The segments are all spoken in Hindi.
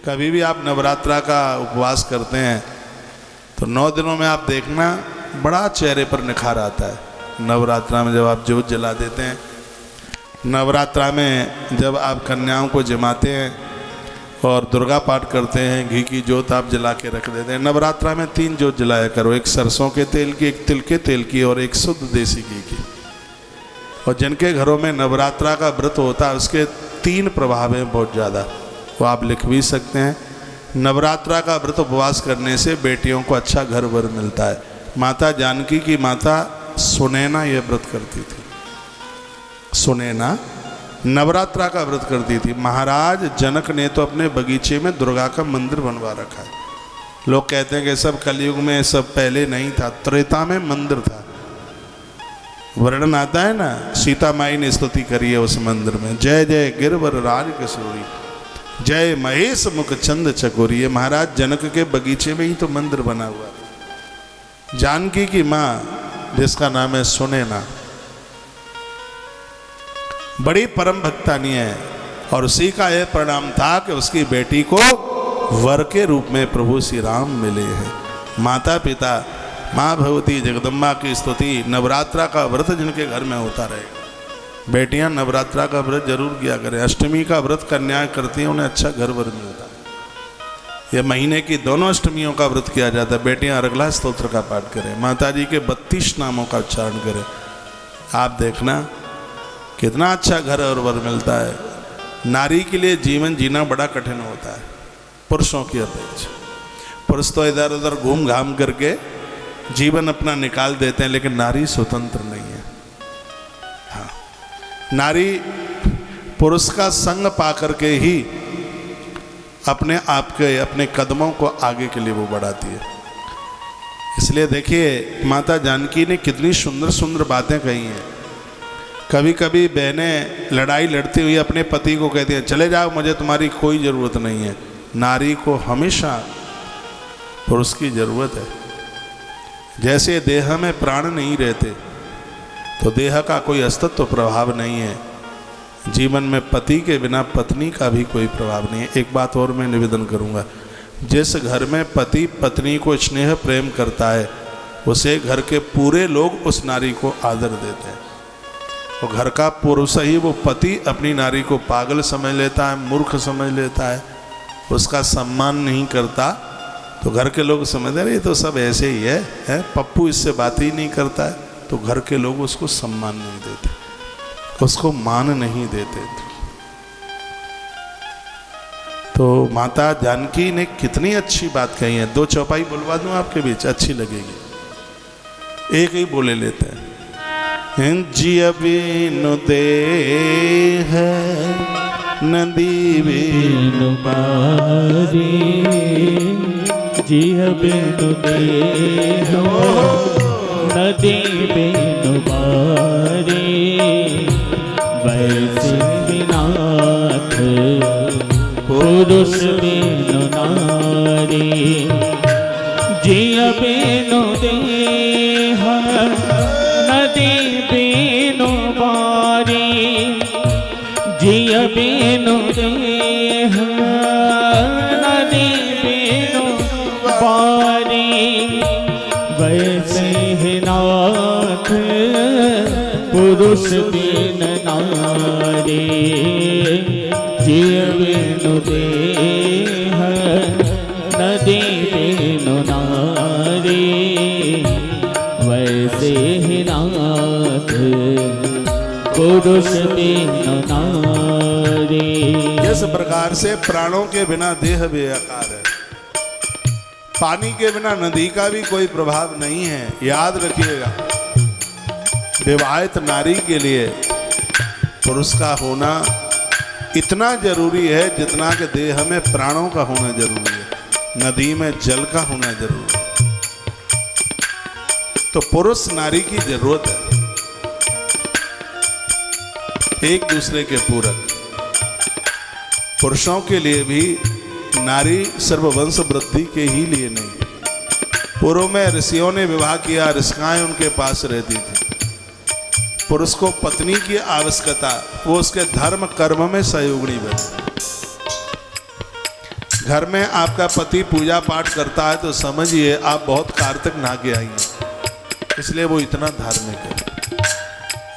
कभी भी आप नवरात्रा का उपवास करते हैं तो 9 दिनों में आप देखना बड़ा चेहरे पर निखार आता है। नवरात्रा में जब आप ज्योत जला देते हैं, नवरात्रा में जब आप कन्याओं को जमाते हैं और दुर्गा पाठ करते हैं, घी की ज्योत आप जला के रख देते हैं। नवरात्रा में 3 ज्योत जलाया करो, एक सरसों के तेल की, एक तिल के तेल की और एक शुद्ध देसी घी की। और जिनके घरों में नवरात्रा का व्रत होता है उसके 3 प्रभाव हैं बहुत ज़्यादा, वो आप लिख भी सकते हैं। नवरात्रा का व्रत उपवास करने से बेटियों को अच्छा घर वर मिलता है। माता जानकी की माता सुनैना ये व्रत करती थी। सुनैना नवरात्रा का व्रत करती थी। महाराज जनक ने तो अपने बगीचे में दुर्गा का मंदिर बनवा रखा है। लोग कहते हैं कि सब कलयुग में, सब पहले नहीं था, त्रेता में मंदिर था। वर्णन आता है ना, सीता माई ने स्तुति करी है उस मंदिर में, जय जय गिरवर राज किशोरी, जय महेश मुख चंद चकोरी। ये महाराज जनक के बगीचे में ही तो मंदिर बना हुआ है। जानकी की माँ जिसका नाम है सुनैना, बड़ी परम भक्तानी है और उसी का यह परिणाम था कि उसकी बेटी को वर के रूप में प्रभु श्री राम मिले हैं। माता पिता माँ भगवती जगदम्बा की स्तुति, नवरात्रा का व्रत जिनके घर में होता रहेगा। बेटियां नवरात्रा का व्रत जरूर किया करें। अष्टमी का व्रत कन्याएं करती हैं, उन्हें अच्छा घर वर मिलता है। यह महीने की दोनों अष्टमियों का व्रत किया जाता है। बेटियां अर्गला स्तोत्र का पाठ करें, माता जी के 32 नामों का उच्चारण करें। आप देखना कितना अच्छा घर और वर मिलता है। नारी के लिए जीवन जीना बड़ा कठिन होता है पुरुषों की अपेक्षा। पुरुष तो इधर उधर घूम घाम करके जीवन अपना निकाल देते हैं, लेकिन नारी स्वतंत्र नहीं है। हाँ, नारी पुरुष का संग पा करके ही अपने आप के, अपने कदमों को आगे के लिए वो बढ़ाती है। इसलिए देखिए माता जानकी ने कितनी सुंदर सुंदर बातें कही हैं। कभी कभी बहनें लड़ाई लड़ती हुई अपने पति को कहती हैं, चले जाओ, मुझे तुम्हारी कोई ज़रूरत नहीं है। नारी को हमेशा पुरुष की ज़रूरत है। जैसे देह में प्राण नहीं रहते तो देह का कोई अस्तित्व प्रभाव नहीं है, जीवन में पति के बिना पत्नी का भी कोई प्रभाव नहीं है। एक बात और मैं निवेदन करूंगा, जिस घर में पति पत्नी को स्नेह प्रेम करता है उसे घर के पूरे लोग उस नारी को आदर देते हैं। और घर का पुरुष ही वो पति अपनी नारी को पागल समझ लेता है, मूर्ख समझ लेता है, उसका सम्मान नहीं करता तो घर के लोग समझते हैं ये तो सब ऐसे ही है, पप्पू इससे बात ही नहीं करता है, तो घर के लोग उसको सम्मान नहीं देते, उसको मान नहीं देते। तो माता जानकी ने कितनी अच्छी बात कही है। 2 चौपाई बुलवा दूं आपके बीच, अच्छी लगेगी। एक ही बोले लेते हैं, जिया बिनु देह नदी बिनु बारी, जिया बिनु देह नदी बिनु बारी, वैसे विनाथ पुरुष बिनु नारी। जिया बिनु देह नदी बिनु बारी, जिया बिनु देह नदी बिनु बारी, वैसे ही नाथ पुरुष बिन नारी। जिया बिनु देह नदी बिनु नारी, वैसे ही नाथ पुरुष बिनु नारी। जिस प्रकार से प्राणों के बिना देह बेअकार है, पानी के बिना नदी का भी कोई प्रभाव नहीं है। याद रखिएगा, विवाहित नारी के लिए पुरुष का होना इतना जरूरी है जितना कि देह में प्राणों का होना जरूरी है, नदी में जल का होना जरूरी है। तो पुरुष नारी की जरूरत है, एक दूसरे के पूरक। पुरुषों के लिए भी नारी सर्ववंश वृद्धि के ही लिए नहीं। पूर्व में ऋषियों ने विवाह किया, ऋषिकाएं उनके पास रहती थी। पुरुष को पत्नी की आवश्यकता, वो उसके धर्म कर्म में सहयोगी बने। घर में आपका पति पूजा पाठ करता है तो समझिए आप बहुत कार्तिक नहा के आई हैं, इसलिए वो इतना धार्मिक है,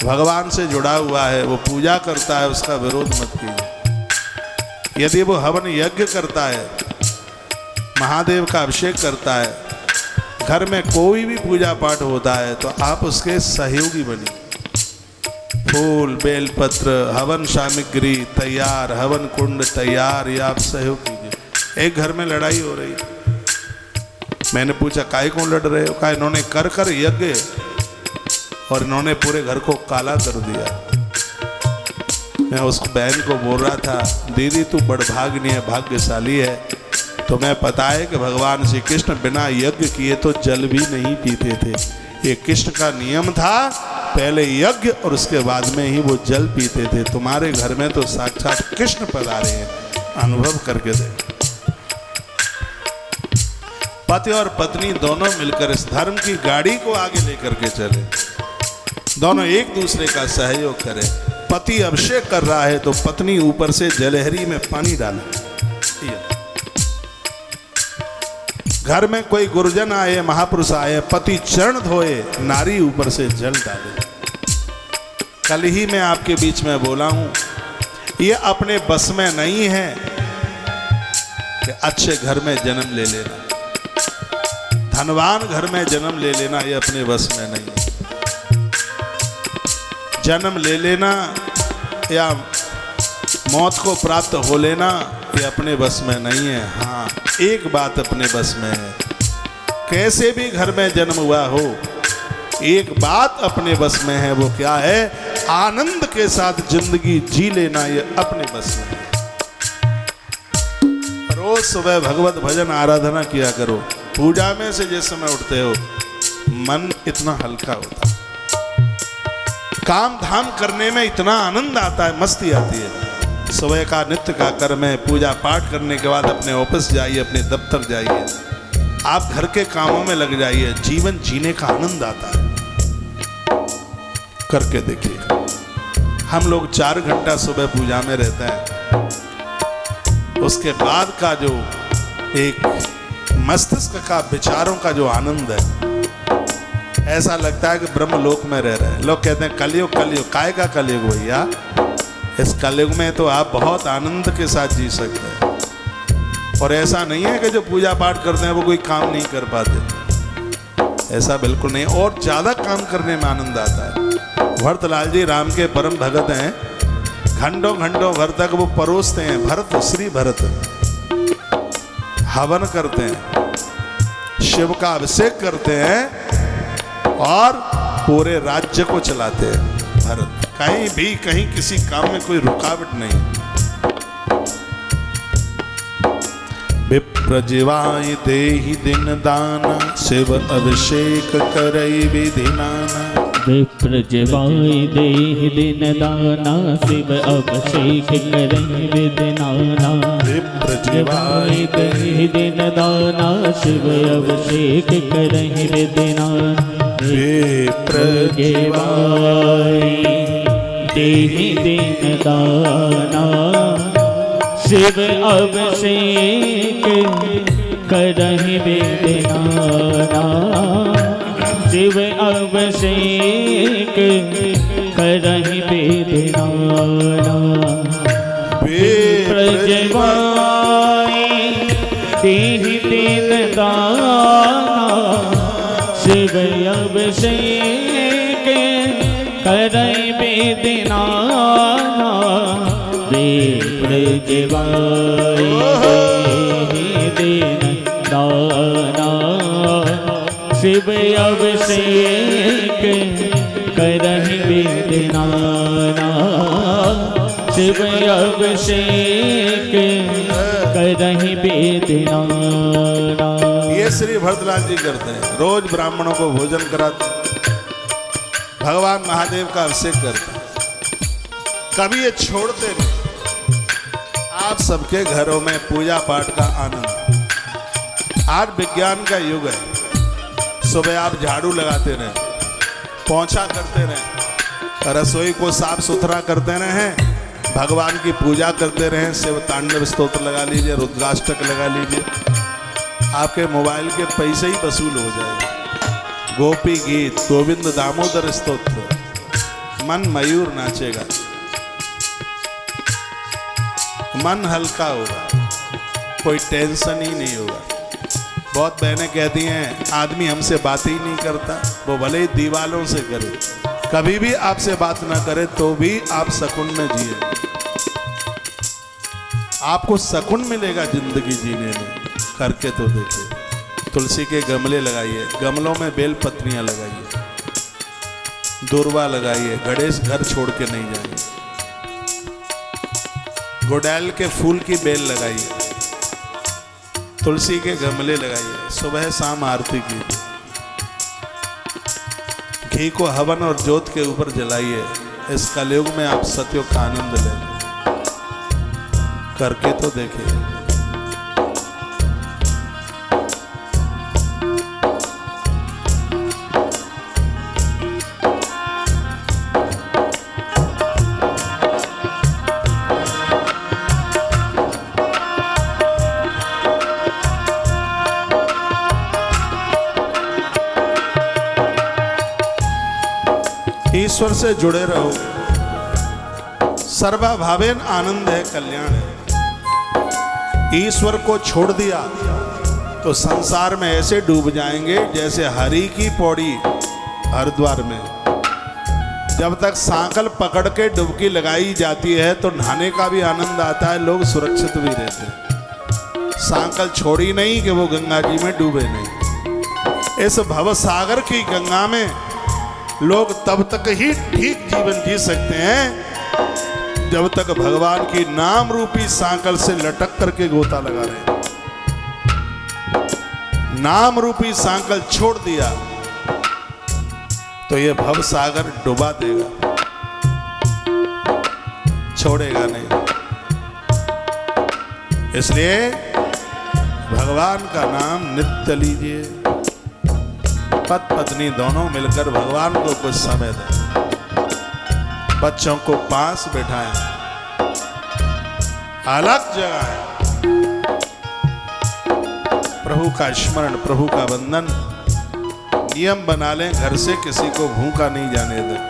भगवान से जुड़ा हुआ है, वो पूजा करता है, उसका विरोध मत कीजिए। यदि वो हवन यज्ञ करता है, महादेव का अभिषेक करता है, घर में कोई भी पूजा पाठ होता है तो आप उसके सहयोगी बनिए। फूल बेलपत्र हवन सामग्री तैयार, हवन कुंड तैयार, ये आप सहयोग कीजिए। एक घर में लड़ाई हो रही, मैंने पूछा काहे को लड़ रहे हो? कहा इन्होंने कर कर यज्ञ और इन्होंने पूरे घर को काला कर दिया। मैं उस बहन को बोल रहा था, दीदी तू बड़भाग्नि है, भाग्यशाली है, तुम्हें पता है कि भगवान श्री कृष्ण बिना यज्ञ किए तो जल भी नहीं पीते थे। ये कृष्ण का नियम था, पहले यज्ञ और उसके बाद में ही वो जल पीते थे। तुम्हारे घर में तो साक्षात कृष्ण पधारे हैं, अनुभव करके देख। पति और पत्नी दोनों मिलकर इस धर्म की गाड़ी को आगे लेकर के चले, दोनों एक दूसरे का सहयोग करें। पति अभिषेक कर रहा है तो पत्नी ऊपर से जलहरी में पानी डाले। घर में कोई गुरुजन आए, महापुरुष आए, पति चरण धोए, नारी ऊपर से जल डाले। कल ही मैं आपके बीच में बोला हूं, ये अपने बस में नहीं है कि अच्छे घर में जन्म ले लेना, धनवान घर में जन्म ले लेना, ये अपने बस में नहीं है। जन्म ले लेना या मौत को प्राप्त हो लेना ये अपने बस में नहीं है। हाँ, एक बात अपने बस में है, कैसे भी घर में जन्म हुआ हो, एक बात अपने बस में है, वो क्या है? आनंद के साथ जिंदगी जी लेना, ये अपने बस में है। रोज सुबह भगवत भजन आराधना किया करो। पूजा में से जिस समय उठते हो मन इतना हल्का होता है, काम धाम करने में इतना आनंद आता है, मस्ती आती है। सुबह का नित्य का कर्म है, पूजा पाठ करने के बाद अपने ऑफिस जाइए, अपने दफ्तर जाइए, आप घर के कामों में लग जाइए, जीवन जीने का आनंद आता है। करके देखिए, हम लोग 4 घंटा सुबह पूजा में रहते हैं, उसके बाद का जो एक मस्तिष्क का विचारों का जो आनंद है, ऐसा लगता है कि ब्रह्मलोक में रह रहे हैं। लोग कहते हैं कलयुग कलयुग, काय का कलयुग भैया? इस कलयुग में तो आप बहुत आनंद के साथ जी सकते हैं। और ऐसा नहीं है कि जो पूजा पाठ करते हैं वो कोई काम नहीं कर पाते, ऐसा बिल्कुल नहीं। और ज्यादा काम करने में आनंद आता है। भरतलाल जी राम के परम भगत हैं, घंटों घंटों भर तक वो परोसते हैं। भरत, श्री भरत हवन करते हैं, शिव का अभिषेक करते हैं और पूरे राज्य को चलाते हैं। भरत कहीं भी कहीं किसी काम में कोई रुकावट नहीं। विप्र जिवाय देहि दिन दाना, शिव अभिषेक करई विधि नाना। विप्र जिवाय देहि दिन दाना, शिव अभिषेक करई विधि नाना। विप्र जिवाय देहि दिन दाना, शिव अभिषेक करई विधि नाना। विप्र जिवाय देहि दिन दाना, शिव अभिषेक करहि विधि नाना। शिव अभिषेक करहि विधि नाना। विप्र जिवाय देहि दिन दाना, शिव अभिषेक करई विधि नाना। विप्र जिवाय देहि दिन दाना, शिव अभिषेक करहि विधि नाना। शिव अभिषेक करहि विधि नाना। ये श्री भरतलाल जी करते हैं, रोज ब्राह्मणों को भोजन कराते, भगवान महादेव का अभिषेक करते हैं, कभी ये छोड़ते नहीं। आप सबके घरों में पूजा पाठ का आनंद। आज विज्ञान का युग है, सुबह आप झाड़ू लगाते रहें, पोंछा करते रहें, रसोई को साफ सुथरा करते रहें, भगवान की पूजा करते रहें, शिव तांडव स्तोत्र लगा लीजिए, रुद्राष्टक लगा लीजिए, आपके मोबाइल के पैसे ही वसूल हो जाएंगे। गोपी गीत, गोविंद दामोदर स्तोत्र, मन मयूर नाचेगा, मन हल्का होगा, कोई टेंशन ही नहीं होगा। बहुत बहनें कहती हैं आदमी हमसे बात ही नहीं करता, वो भले ही दीवालों से करे, कभी भी आपसे बात ना करे तो भी आप सकून में जिए, आपको सकून मिलेगा जिंदगी जीने में। करके तो देखिए। तुलसी के गमले लगाइए, गमलों में बेल पत्रियां लगाइए, दूर्वा लगाइए, गणेश घर छोड़ के नहीं जाएंगे। गुड़ैल के फूल की बेल लगाइए, तुलसी के गमले लगाइए, सुबह शाम आरती कीजिए, घी को हवन और जोत के ऊपर जलाइए। इस कलयुग में आप सत्योग का आनंद लेंगे। करके तो देखिए। ईश्वर से जुड़े रहो। सर्वभावेन आनंद है, कल्याण है। ईश्वर को छोड़ दिया तो संसार में ऐसे डूब जाएंगे जैसे हरि की पौड़ी हरिद्वार में। जब तक सांकल पकड़ के डुबकी लगाई जाती है तो नहाने का भी आनंद आता है, लोग सुरक्षित भी रहते हैं। सांकल छोड़ी नहीं कि वो गंगा जी में डूबे नहीं। इस भवसागर की गंगा में लोग तब तक ही ठीक जीवन जी सकते हैं जब तक भगवान की नाम रूपी सांकल से लटक करके गोता लगा रहे हैं। नाम रूपी सांकल छोड़ दिया तो ये भव सागर डुबा देगा, छोड़ेगा नहीं। इसलिए भगवान का नाम नित्य लीजिए। पति पत्नी दोनों मिलकर भगवान को कुछ समय दें। बच्चों को पास बैठाएं, अलग जगह है। प्रभु का स्मरण, प्रभु का वंदन नियम बना लें। घर से किसी को भूखा नहीं जाने दें,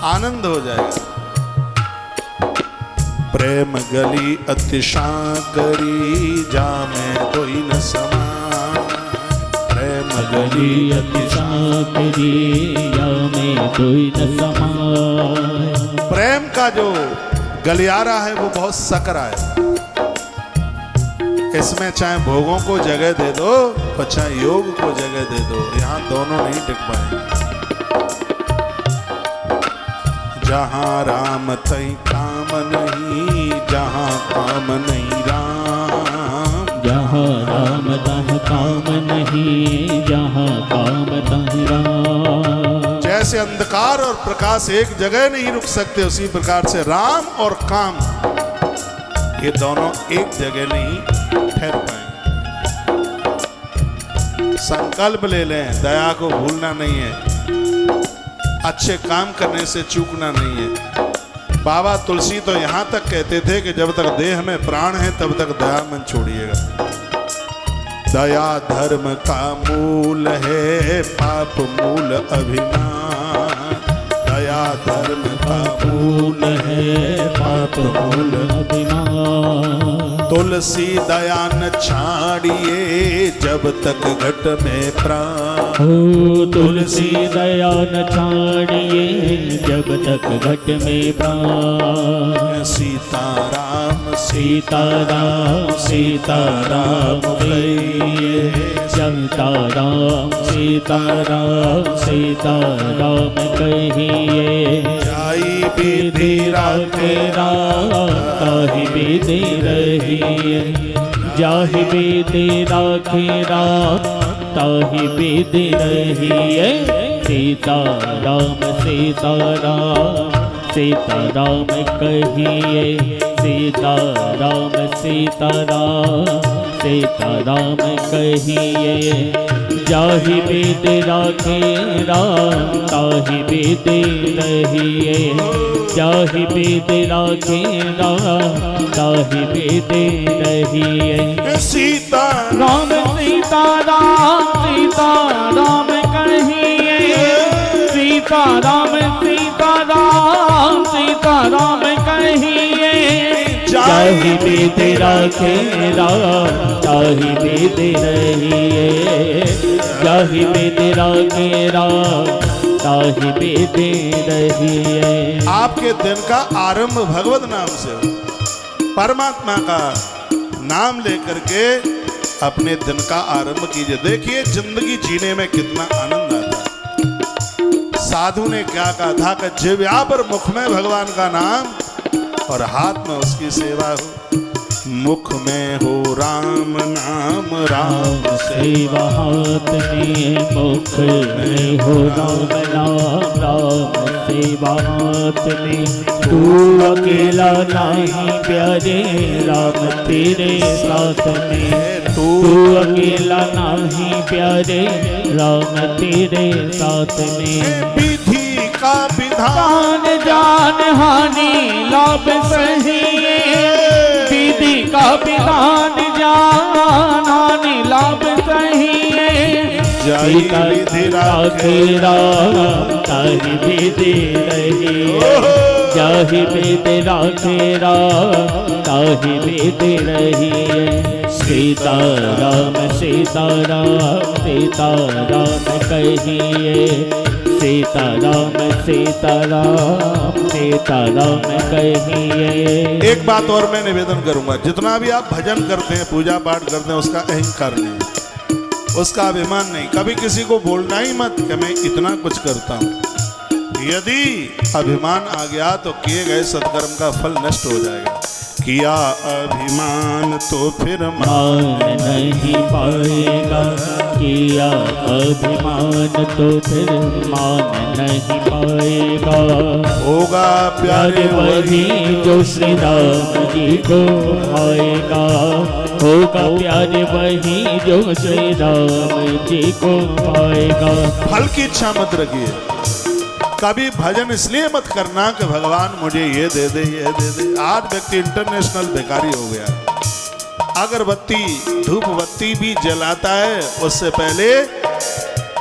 आनंद हो जाएगा। प्रेम गली अतिशा करी, जामे कोई न समा। प्रेम गली अतिशा करी, जामे कोई न समाए। प्रेम का जो गलियारा है वो बहुत सकरा है। इसमें चाहे भोगों को जगह दे दो और चाहे योग को जगह दे दो, यहाँ दोनों नहीं टिक पाएंगे। जहाँ राम तई काम नहीं, जहाँ काम नहीं राम। जहाँ राम तह काम नहीं, जहाँ काम तह राम। जैसे अंधकार और प्रकाश एक जगह नहीं रुक सकते, उसी प्रकार से राम और काम ये दोनों एक जगह नहीं ठहर पाएंगे। संकल्प ले लें, दया को भूलना नहीं है, अच्छे काम करने से चूकना नहीं है। बाबा तुलसी तो यहाँ तक कहते थे कि जब तक देह में प्राण है तब तक दया मन छोड़िएगा। दया धर्म का मूल है, पाप मूल अभिमान। दया धर्म का मूल है, पाप मूल अभिमान। तुलसी दया न छाड़िए, जब तक घट में प्राण। हो तुलसी दया न छाड़िए, जब तक घट में प्राण। सीताराम सीताराम सीताराम कहिए, सीताराम सीताराम सीताराम कहिए। जाई विधि राखे राम, ताहि विधि रहिए। जाहि विधि राखे राम, ताहि विधि रहिए। सीताराम सीताराम सीताराम कहिए, सीताराम सीताराम सीताराम कहिए। जाहि वेद राखे राम ताहि वेद रहिए। जाहि वेद राखे राम ताहि वेद रहिए। सीता राम सीता राम कहिए। सीता राम कहिए। जाहि वेद राखे राम ताहि वेद रहिए। जाहि वेद राखे राम ताहि वेद रहिए। आपके दिन का आरंभ भगवत नाम से हो। परमात्मा का नाम लेकर के अपने दिन का आरंभ कीजिए। देखिए जिंदगी जीने में कितना आनंद आता है। साधु ने क्या कहा था कि जिह्वा पर मुख में भगवान का नाम और हाथ में उसकी सेवा हो। मुख में हो राम नाम राम सेवा हाथ में। मुख में हो राम नाम राम सेवा हाथ में। तू अकेला नहीं प्यारे राम तेरे साथ में। तू अकेला नहीं प्यारे राम तेरे साथ में। विधि का विधान जान हानि लाभ सहिए। विधि का विधान जान हानि लाभ सहिए। सीता विधि राखे राम ताहि वेद रहिए। जाहि वेद राखे राम ताहि वेद रहिए। सीता राम कहिए। सीता राम कहिए। एक बात और मैं निवेदन करूंगा, जितना भी आप भजन करते हैं पूजा पाठ करते हैं उसका अहंकार नहीं, उसका अभिमान नहीं। कभी किसी को बोलना ही मत कि मैं इतना कुछ करता हूं। यदि अभिमान आ गया तो किए गए सत्कर्म का फल नष्ट हो जाएगा। किया अभिमान तो फिर मान नहीं पाएगा। किया अभिमान तो फिर मान नहीं पाएगा। होगा प्यारे वही जो श्री राम जी को पाएगा। होगा प्यारे वही जो श्री राम जी को पाएगा। फल की इच्छा मत रखिए। कभी भजन इसलिए मत करना कि भगवान मुझे ये दे दे ये दे दे। आज व्यक्ति इंटरनेशनल भिखारी हो गया। अगरबत्ती धूप बत्ती भी जलाता है, उससे पहले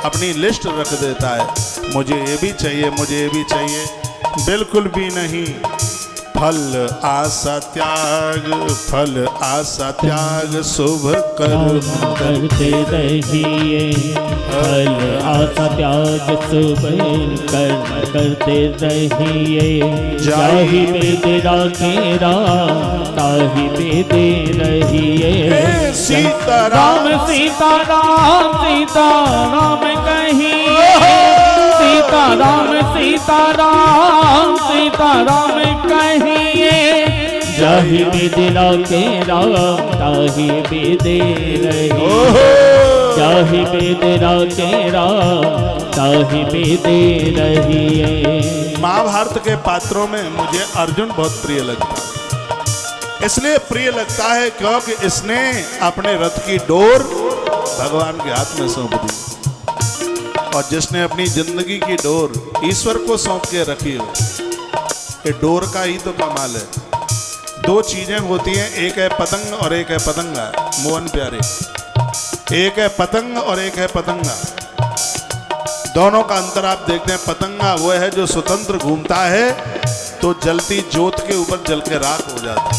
अपनी लिस्ट रख देता है, मुझे ये भी चाहिए मुझे ये भी चाहिए। बिल्कुल भी नहीं। फल आशा त्याग शुभ कर्म करते रहिए। फल आशा त्याग शुभ कर्म करते रहिए। जाहि वेद राखे राम ताहि वेद रहिए। सीता राम कहिए। सीता राम कहिए। जाहि वेद राखे राम ताहि वेद रहिए। जाहि वेद राखे राम ताहि वेद रहिए। महाभारत के पात्रों में मुझे अर्जुन बहुत प्रिय लगता है। इसलिए प्रिय लगता है क्योंकि इसने अपने रथ की डोर भगवान के हाथ में सौंप दी, और जिसने अपनी जिंदगी की डोर ईश्वर को सौंप के रखी हो, ये डोर का ही तो कमाल है। दो चीजें होती हैं, एक है पतंग और एक है पतंगा। मोहन प्यारे, एक है पतंग और एक है पतंगा। दोनों का अंतर आप देखते हैं। पतंगा वो है जो स्वतंत्र घूमता है तो जलती जोत के ऊपर जल के राख हो जाता है।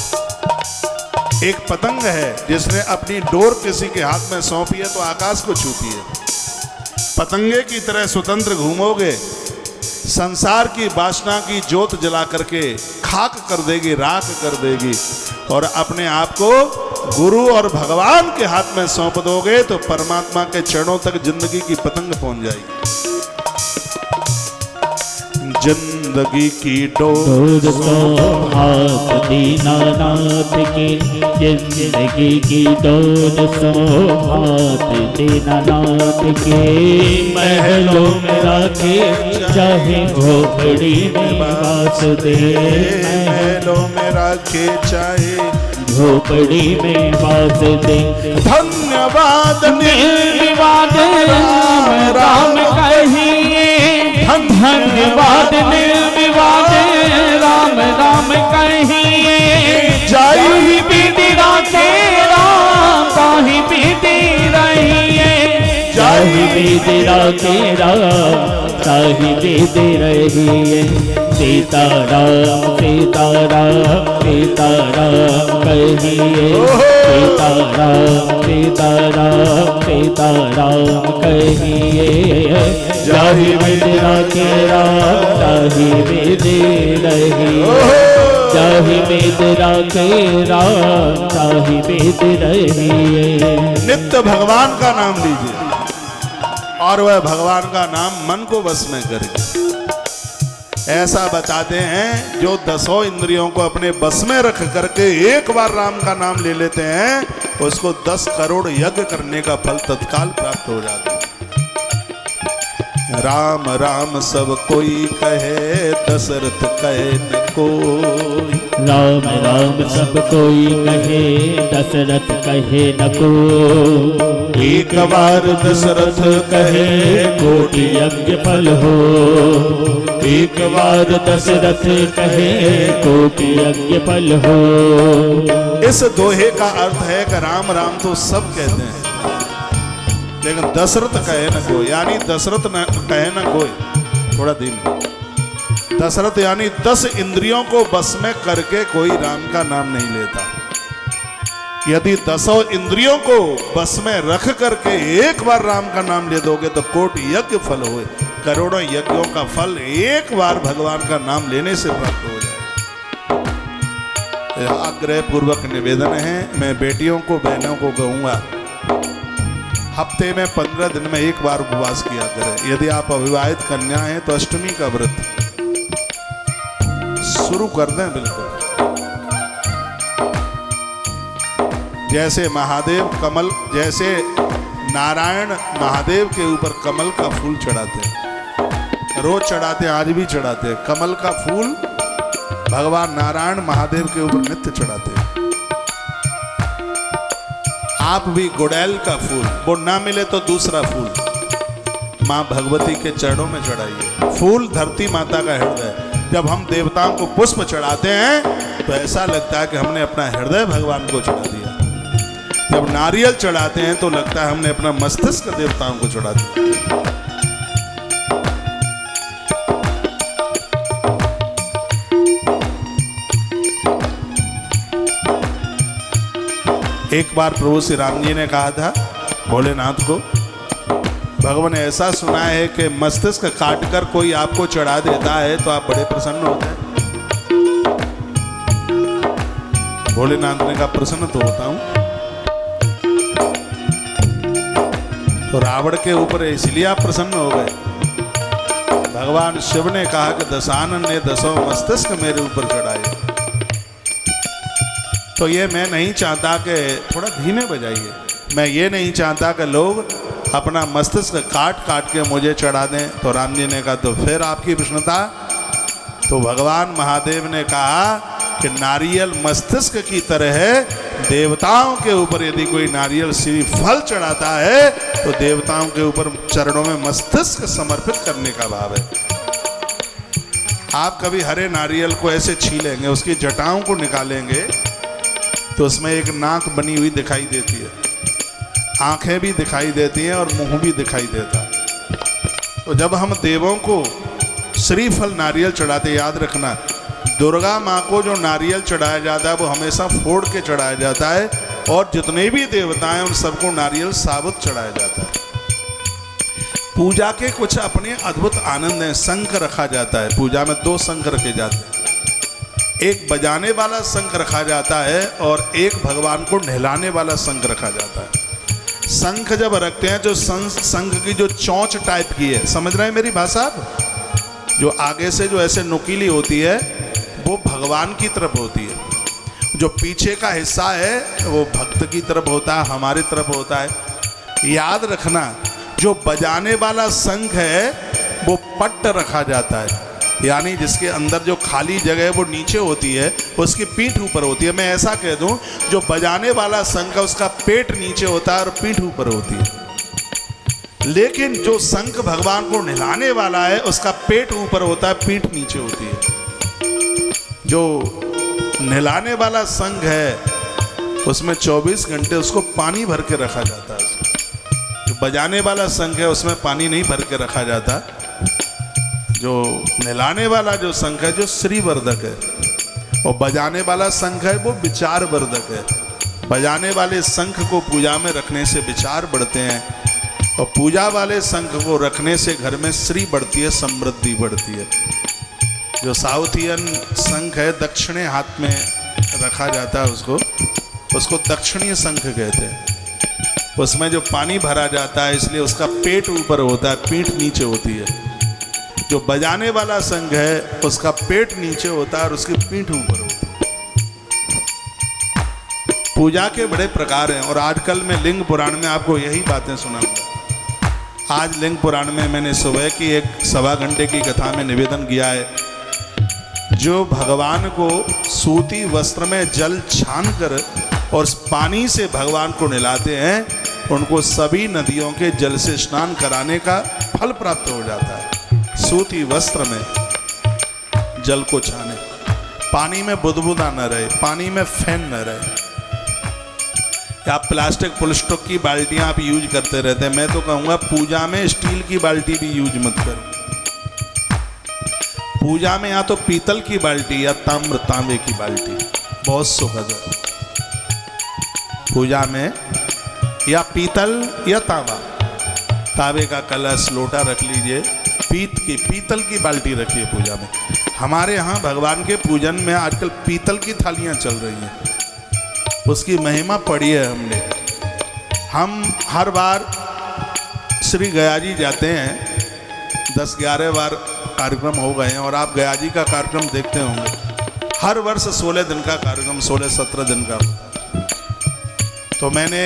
एक पतंग है जिसने अपनी डोर किसी के हाथ में सौंपी है तो आकाश को छूती है। पतंगे की तरह स्वतंत्र घूमोगे, संसार की वासना की जोत जला करके खाक कर देगी, राख कर देगी, और अपने आप को गुरु और भगवान के हाथ में सौंप दोगे तो परमात्मा के चरणों तक जिंदगी की पतंग पहुंच जाएगी। जिंदगी की डोर हाथ दीनानाथ की। जिंदगी की डोर सो हाथ दीनानाथ के। महलों में रखे चाहे झोपड़ी में वास दे। महलों में रखे चाहे झोपड़ी में वास्ते। धन्यवाद निर्विवाद राम राम कहिए, धन्यवाद निर्विवाद राम राम कहिए। जय बिदिरा के राम ताहि बिदि रहिए, जय बिदिरा के राम ताहि बिदि रहिए। सीताराम सीताराम सीताराम कहिए, सीताराम सीताराम सीताराम कहिए। जाहि बिदिरा के राम ताहि बिदि रहिए, जाहि बिदिरा के राम ताहि बिदि रहिए। नित्य भगवान का नाम लीजिए और वह भगवान का नाम मन को बस में करे। ऐसा बताते हैं जो 10 इंद्रियों को अपने बस में रख करके एक बार राम का नाम ले लेते हैं, उसको 10 करोड़ यज्ञ करने का फल तत्काल प्राप्त हो जाता है। राम राम सब कोई कहे, दशरथ कहे न कोई। राम राम सब कोई कहे, दशरथ कहे न कोई। एक बार दशरथ कहे, कोटि यज्ञ फल हो। एक बार दशरथ कहे, कोटि यज्ञ फल हो। इस दोहे का अर्थ है कि राम राम तो सब कहते हैं, लेकिन दशरथ कहे न कोई, यानी दशरथ न कहे न कोई। थोड़ा धीमे। दशरथ यानी 10 इंद्रियों को बस में करके कोई राम का नाम नहीं लेता। यदि 10 इंद्रियों को बस में रख करके एक बार राम का नाम ले दोगे तो कोटि यज्ञ फल होए, करोड़ों यज्ञों का फल एक बार भगवान का नाम लेने से प्राप्त हो जाए। आग्रह पूर्वक निवेदन है, मैं बेटियों को बहनों को कहूंगा, हफ्ते में 15 दिन में एक बार उपवास किया करें। यदि आप अविवाहित कन्या हैं तो अष्टमी का व्रत शुरू कर दें। बिल्कुल जैसे महादेव कमल, जैसे नारायण महादेव के ऊपर कमल का फूल चढ़ाते हैं, रोज चढ़ाते हैं, आज भी चढ़ाते हैं। कमल का फूल भगवान नारायण महादेव के ऊपर नित्य चढ़ाते हैं। आप भी गुड़ैल का फूल, वो ना मिले तो दूसरा फूल माँ भगवती के चरणों में चढ़ाइए। फूल धरती माता का हृदय। जब हम देवताओं को पुष्प चढ़ाते हैं तो ऐसा लगता है कि हमने अपना हृदय भगवान को चढ़ा दिया। जब नारियल चढ़ाते हैं तो लगता है हमने अपना मस्तिष्क देवताओं को चढ़ा दिया। एक बार प्रभु श्री राम जी ने कहा था भोलेनाथ को, भगवान ऐसा सुना है कि मस्तिष्क काटकर कोई आपको चढ़ा देता है तो आप बड़े प्रसन्न होते हैं। भोलेनाथ ने कहा प्रसन्न तो होता हूं। तो रावण के ऊपर इसलिए आप प्रसन्न हो गए। भगवान शिव ने कहा कि दशानन ने 10 मस्तिष्क मेरे ऊपर चढ़ाए। तो ये मैं नहीं चाहता कि, थोड़ा धीमे बजाइए, मैं ये नहीं चाहता कि लोग अपना मस्तिष्क काट काट के मुझे चढ़ा दें। तो राम जी ने कहा तो फिर आपकी प्रश्नता। तो भगवान महादेव ने कहा कि नारियल मस्तिष्क की तरह है, देवताओं के ऊपर यदि कोई नारियल श्री फल चढ़ाता है तो देवताओं के ऊपर चरणों में मस्तिष्क समर्पित करने का भाव है। आप कभी हरे नारियल को ऐसे छीलेंगे, उसकी जटाओं को निकालेंगे तो उसमें एक नाक बनी हुई दिखाई देती है, आंखें भी दिखाई देती हैं और मुंह भी दिखाई देता है। तो जब हम देवों को श्रीफल नारियल चढ़ाते, याद रखना दुर्गा माँ को जो नारियल चढ़ाया जाता है वो हमेशा फोड़ के चढ़ाया जाता है, और जितने भी देवता हैं उन सबको नारियल साबुत चढ़ाया जाता है। पूजा के कुछ अपने अद्भुत आनंद हैं। शंख रखा जाता है, पूजा में 2 शंख रखे जाते हैं, एक बजाने वाला शंख रखा जाता है और एक भगवान को नहलाने वाला शंख रखा जाता है। शंख जब रखते हैं जो शंख की जो चोंच टाइप की है, समझ रहे हैं मेरी भाषा आप, जो आगे से जो ऐसे नुकीली होती है वो भगवान की तरफ होती है, जो पीछे का हिस्सा है वो भक्त की तरफ होता है, हमारी तरफ होता है। याद रखना जो बजाने वाला शंख है वो पट्ट रखा जाता है, यानी जिसके अंदर जो खाली जगह है वो नीचे होती है, उसकी पीठ ऊपर होती है। मैं ऐसा कह दूं, जो बजाने वाला शंख है उसका पेट नीचे होता है और पीठ ऊपर होती है। लेकिन जो शंख भगवान को नहलाने वाला है उसका पेट ऊपर होता है, पीठ नीचे होती है। जो नहलाने वाला शंख है उसमें 24 घंटे उसको पानी भर के रखा जाता है। जो बजाने वाला शंख है उसमें पानी नहीं भर के रखा जाता। जो नहलाने वाला जो शंख है जो श्रीवर्धक है, और बजाने वाला शंख है वो विचार वर्धक है। बजाने वाले शंख को पूजा में रखने से विचार बढ़ते हैं, और पूजा वाले शंख को रखने से घर में श्री बढ़ती है, समृद्धि बढ़ती है। जो साउथियन शंख है दक्षिणे हाथ में रखा जाता है, उसको दक्षिणीय शंख कहते हैं। उसमें जो पानी भरा जाता है इसलिए उसका पेट ऊपर होता है, पीठ नीचे होती है। जो बजाने वाला शंख है उसका पेट नीचे होता है और उसकी पीठ ऊपर होती है। पूजा के बड़े प्रकार हैं, और आजकल मैं लिंग पुराण में आपको यही बातें सुनाऊंगा। आज लिंग पुराण में मैंने सुबह की एक 1.25 घंटे की कथा में निवेदन किया है, जो भगवान को सूती वस्त्र में जल छान कर और पानी से भगवान को नहलाते हैं, उनको सभी नदियों के जल से स्नान कराने का फल प्राप्त हो जाता है। सूती वस्त्र में जल को छाने, पानी में बुदबुदा न रहे, पानी में फैन न रहे। आप प्लास्टिक पुलस्टॉक की बाल्टियां आप यूज करते रहते हैं, मैं तो कहूँगा पूजा में स्टील की बाल्टी भी यूज मत करो। पूजा में या तो पीतल की बाल्टी या तांबे की बाल्टी बहुत सुखद है। पूजा में या पीतल या तांबे का कलश लोटा रख लीजिए, पीतल की बाल्टी रखिए पूजा में। हमारे यहाँ भगवान के पूजन में आजकल पीतल की थालियाँ चल रही हैं, उसकी महिमा पढ़ी है हमने। हम हर बार श्री गया जी जाते हैं, 10-11 बार कार्यक्रम हो गए हैं, और आप गया जी का कार्यक्रम देखते होंगे। हर वर्ष 16 दिन का कार्यक्रम, 16-17 दिन का। तो मैंने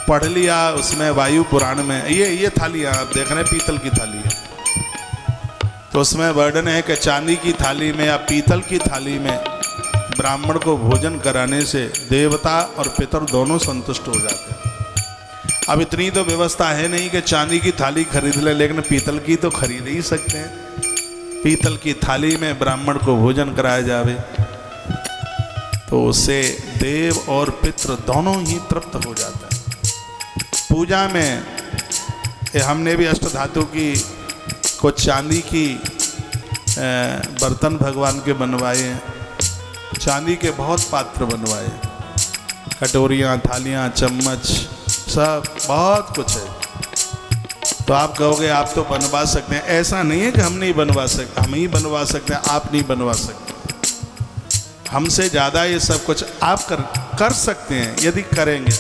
पढ़ लिया उसमें वायु पुराण में, ये थालियाँ आप देख रहे हैं पीतल की थाली है, तो उसमें वर्णन है कि चांदी की थाली में या पीतल की थाली में ब्राह्मण को भोजन कराने से देवता और पितर दोनों संतुष्ट हो जाते हैं। अब इतनी तो व्यवस्था है नहीं कि चांदी की थाली खरीद ले, लेकिन पीतल की तो खरीद ही सकते हैं। पीतल की थाली में ब्राह्मण को भोजन कराया जावे तो उससे देव और पितृ दोनों ही तृप्त हो जाता है। पूजा में हमने भी अष्टधातु की कुछ चांदी की बर्तन भगवान के बनवाए हैं, चांदी के बहुत पात्र बनवाए, कटोरियाँ, थालियाँ, चम्मच, सब बहुत कुछ है। तो आप कहोगे आप तो बनवा सकते हैं, ऐसा नहीं है कि हम नहीं बनवा सकते, हम ही बनवा सकते हैं, आप नहीं बनवा सकते। हमसे ज़्यादा ये सब कुछ आप कर सकते हैं यदि करेंगे।